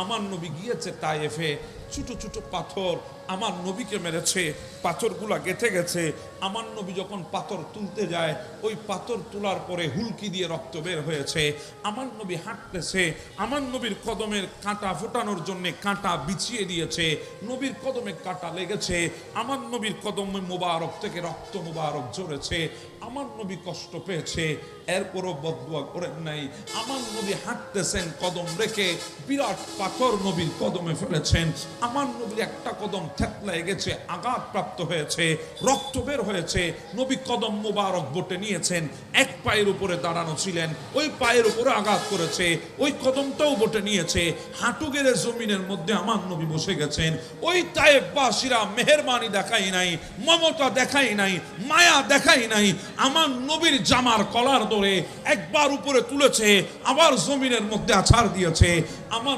আমার নবী গিয়েছে তায়েফে, ছোট ছোট পাথর আমার নবীকে মেরেছে, পাথরগুলা গেঁথে গেছে। আমার নবী যখন পাথর তুলতে যায়, ওই পাথর তোলার পরে হুলকি দিয়ে রক্ত বের হয়েছে। আমার নবী হাঁটতেছে, আমার নবীর কদমের কাঁটা ফোটানোর জন্য কাঁটা বিছিয়ে দিয়েছে, নবীর কদমে কাঁটা লেগেছে, আমার নবীর কদমে মোবারক থেকে রক্ত মোবারক ঝরেছে, আমার নবী কষ্ট পেয়েছে, এরপরও বদদুয়া করেন নাই। আমার নবী হাঁটতেছেন কদম রেখে, বিরাট পাথর নবীর কদমে ফেলেছেন, আমার নবীর একটা কদম থেতলায় গেছে, আঘাতপ্রাপ্ত হয়েছে, রক্ত বের হয়েছে। নবী কদম মোবারক বটে নিয়েছেন, এক পায়ের উপরে দাঁড়ানো ছিলেন, ওই পায়ের উপরে আঘাত করেছে, ওই কদমটাও বটে নিয়েছে, হাঁটু গেড়ে জমিনের মধ্যে আমার নবী বসে গেছেন। ওই তায়েফবাসীরা মেহেরবানি দেখাই নাই, মমতা দেখাই নাই, মায়া দেখাই নাই, আমার নবীর জামার কলার ধরে একবার উপরে তুলেছে, আবার জমিনের মধ্যে আছাড় দিয়েছে। আমার